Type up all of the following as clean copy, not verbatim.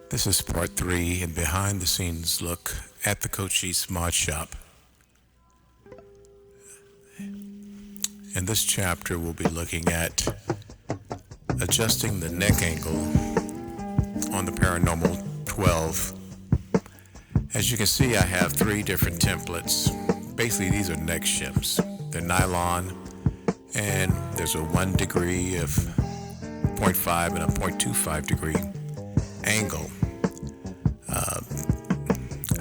This is part 3 and behind the scenes look at the Cochise Mod Shop. In this chapter, we'll be looking at adjusting the neck angle on the Paranormal 12. As you can see, I have 3 different templates. Basically, these are neck shims. They're nylon, and there's a 1 degree of 0.5 and a 0.25 degree angle.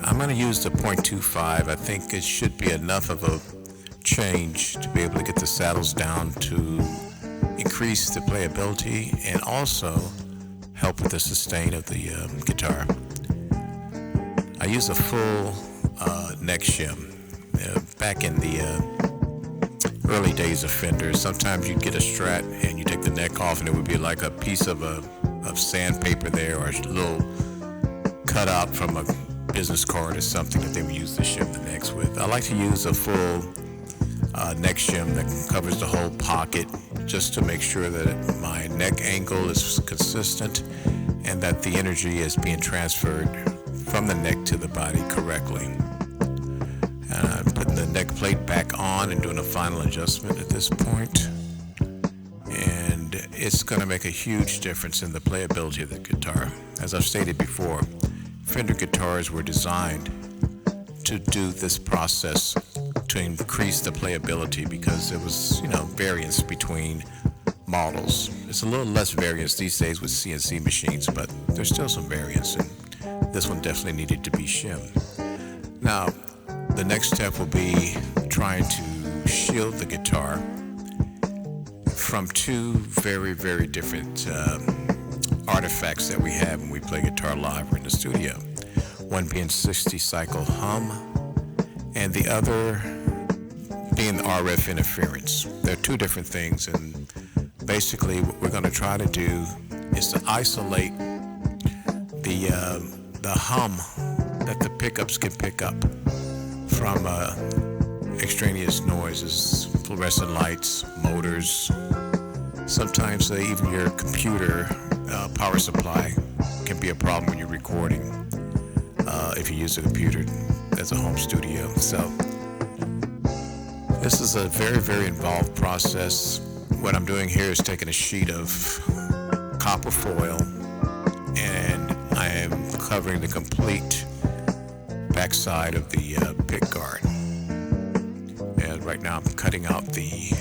I'm going to use the 0.25. I think it should be enough of a change to be able to get the saddles down to increase the playability and also help with the sustain of the guitar. I use a full neck shim. Back in the early days of Fender, sometimes you'd get a Strat and you take the neck off and it would be like a piece of sandpaper there, or a little cut out from a business card or something that they would use to shim the necks with. I like to use a full neck shim that covers the whole pocket, just to make sure that my neck angle is consistent and that the energy is being transferred from the neck to the body correctly. And I'm putting the neck plate back on and doing a final adjustment at this point. And it's going to make a huge difference in the playability of the guitar. As I've stated before, Fender guitars were designed to do this process to increase the playability because there was, variance between models. It's a little less variance these days with CNC machines, but there's still some variance, and this one definitely needed to be shimmed. Now, the next step will be trying to shield the guitar from 2 very, very different artifacts that we have when we play guitar live or in the studio. One being 60 cycle hum, and the other being RF interference. They're 2 different things, and basically what we're going to try to do is to isolate the hum that the pickups can pick up from extraneous noises, fluorescent lights, motors. Sometimes even your computer power supply can be a problem when you're recording if you use a computer as a home studio. So this is a very, very involved process. What I'm doing here is taking a sheet of copper foil and I am covering the complete backside of the pick guard. And right now I'm cutting out the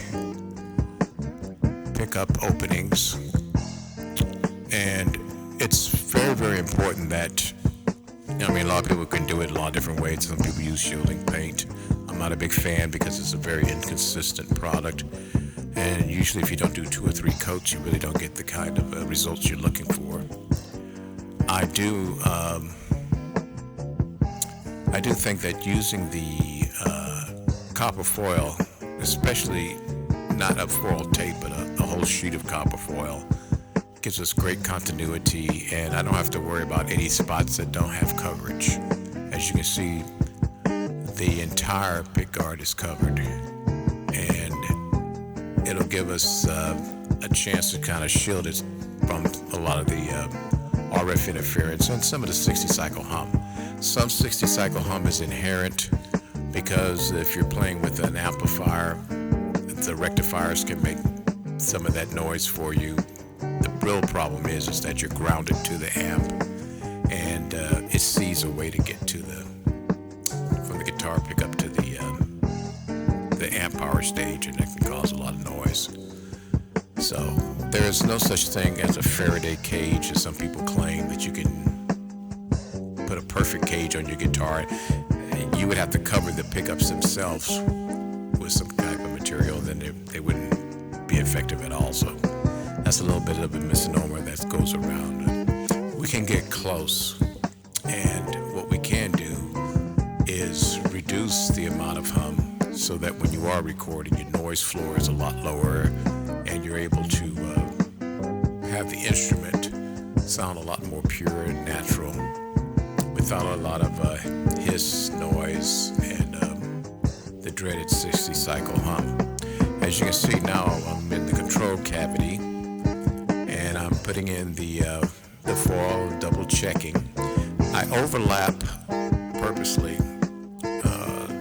pickup openings. And it's very, very important that, a lot of people can do it a lot of different ways. Some people use shielding paint. I'm not a big fan because it's a very inconsistent product. And usually if you don't do 2 or 3 coats, you really don't get the kind of results you're looking for. I do think that using the copper foil, especially not a foil tape, but a whole sheet of copper foil, gives us great continuity, and I don't have to worry about any spots that don't have coverage. As you can see, the entire pick guard is covered, and it'll give us a chance to kind of shield it from a lot of the RF interference and some of the 60 cycle hum. Some 60 cycle hum is inherent because if you're playing with an amplifier, the rectifiers can make some of that noise for you. The real problem is that you're grounded to the amp, and it sees a way to get to from the guitar pickup to the amp power stage, and that can cause a lot of noise. So there is no such thing as a Faraday cage, as some people claim, that you can put a perfect cage on your guitar. You would have to cover the pickups themselves with some type of material, then they wouldn't be effective at all. So that's a little bit of a misnomer that goes around. We can get close, and what we can do is reduce the amount of hum so that when you are recording, your noise floor is a lot lower and you're able to have the instrument sound a lot more pure and natural without a lot of hiss, noise, and the dreaded 60 cycle hum. As you can see now, I'm in the control cavity and I'm putting in the the foil, double checking. I overlap purposely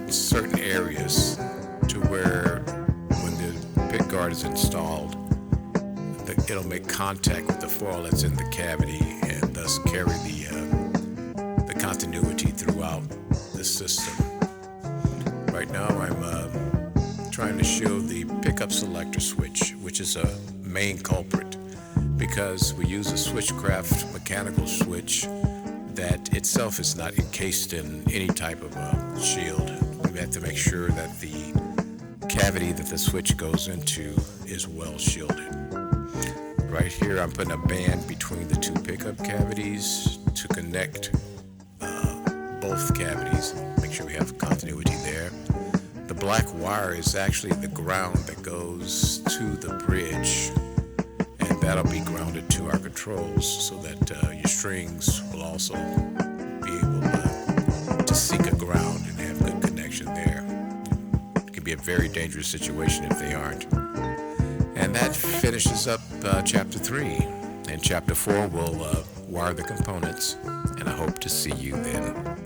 certain areas to where when the pick guard is installed, it'll make contact with the foil that's in the cavity and thus carry the continuity throughout the system. Right now I'm trying to show the pickup selector switch, which is a main culprit because we use a switchcraft mechanical switch that itself is not encased in any type of a shield. We have to make sure that the cavity that the switch goes into is well shielded. Right here I'm putting a band between the two pickup cavities to connect both cavities, make sure we have continuity there. The black wire is actually the ground that goes to the bridge, and that'll be grounded to our controls so that your strings will also be able to seek a ground and have good connection there. It can be a very dangerous situation if they aren't. And that finishes up chapter 3. And chapter 4 will wire the components, and I hope to see you then.